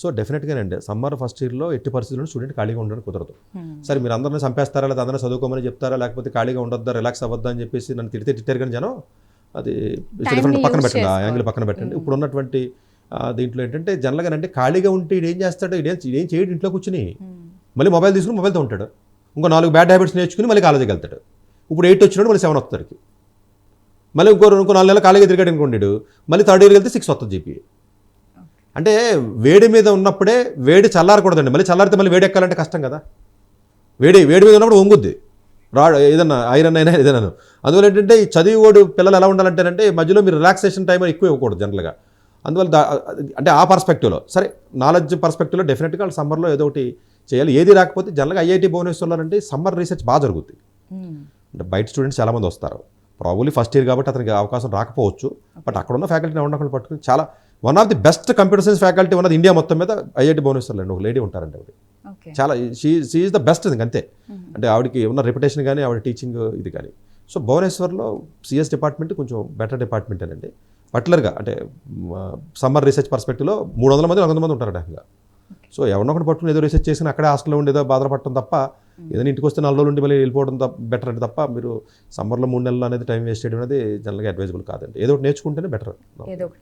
So డెఫినెట్గానండి summer first ఇయర్లో ఎట్టి పరిస్థితుల్లో స్టూడెంట్ ఖాళీగా ఉండడానికి కుదరదు. సరే మీరు అందరినీ చంపేస్తారా, లేదా అందరినీ చదువుకోమని చెప్తారా, లేకపోతే ఖాళీగా ఉండొద్దా, రిలాక్స్ అవ్వద్దా అని చెప్పేసి నన్ను తిట్టారు కానీ జనం అది డిఫరెంట్ పక్కన పెట్టండి, ఆ యాంగిల్ పక్కన పెట్టండి. ఇప్పుడు ఉన్నటువంటి దీంట్లో ఏంటంటే జనరల్గా అంటే ఖాళీగా ఉంటే ఇదేం చేస్తాడు, ఇదేం చేయడు, ఇంట్లో కూర్చుని మళ్ళీ మొబైల్ తీసుకుని మొబైల్తో ఉంటాడు, ఇంకో 4 బ్యాడ్ హ్యాబిట్స్ నేర్చుకుని మళ్ళీ కాలేజీకి వెళ్తాడు. ఇప్పుడు 8 వచ్చినాడు మళ్ళీ 7 వస్తాడికి, మళ్ళీ ఇంకో 4 నెలలు ఖాళీగా తిరిగాడు అనుకోండి, మళ్ళీ థర్డ్ ఇయర్కి వెళ్తే 6 వస్తుంది జీపీ. అంటే వేడి మీద ఉన్నప్పుడే వేడి చల్లారకూడదండి, మళ్ళీ చల్లారితే మళ్ళీ వేడి ఎక్కాలంటే కష్టం కదా. వేడి మీద ఉన్నప్పుడు వంగుద్ది ఏదన్నా ఐరన్ అయినా ఏదైనా. అందువల్ల ఏంటంటే ఈ చదివేవాడు పిల్లలు ఎలా ఉండాలంటేనంటే మధ్యలో మీరు రిలాక్సేషన్ టైం ఎక్కువ ఇవ్వకూడదు జనరల్గా. అందువల్ల అంటే ఆ పర్స్పెక్టివ్లో సరే నాలెడ్జ్ పర్స్పెక్టివ్లో డెఫినెట్గా వాళ్ళు సమ్మర్లో ఏదో ఒకటి చేయాలి. ఏది రాకపోతే జనరల్గా ఐఐటి భువనేశ్వర్లో అంటే సమ్మర్ రీసెర్చ్ బాగా జరుగుతుంది. అంటే బయట స్టూడెంట్స్ చాలామంది వస్తారు, ప్రాబబ్లీ ఫస్ట్ ఇయర్ కాబట్టి అతనికి అవకాశం రాకపోవచ్చు, బట్ అక్కడ ఉన్న ఫ్యాకల్టీని ఉండకుండా పట్టుకుని చాలా one of the best computer science faculty ఉన్నది ఇండియా మొత్తం మీద ఐఐటి భువనేశ్వర్లో అండి. ఒక లేడీ ఉంటారండి, ఆవిడ చాలా షీ ఈజ్ ద బెస్ట్ అంతే. అంటే ఆవిడకి ఉన్న రెప్యుటేషన్ కానీ ఆవిడ టీచింగ్ ఇది కానీ. సో భువనేశ్వర్లో సిఎస్ డిపార్ట్మెంట్ కొంచెం బెటర్ డిపార్ట్మెంట్ అండి. పర్టికులర్గా అంటే సమ్మర్ రీసెర్చ్ పర్స్పెక్టివ్లో 300 మంది 400 మంది ఉంటారు డెఫినెట్గా. సో ఎవరినో ఒకటి పట్టుకుని ఏదో రీసెర్చ్ చేసిన అక్కడే హాస్టల్లో ఉండేదో బాధపడటం తప్ప, ఏదైనా ఇంటికి వస్తే 4 రోజులు ఉండి మళ్ళీ వెళ్ళిపోవడం బెటర్ అంటే తప్ప మీరు సమ్మర్లో 3 నెలలు అనేది టైం వేస్ట్ చేయడం అనేది జనరల్గా అడ్వైజబుల్ కాదండి. ఏదో ఒకటి నేర్చుకుంటేనే బెటర్.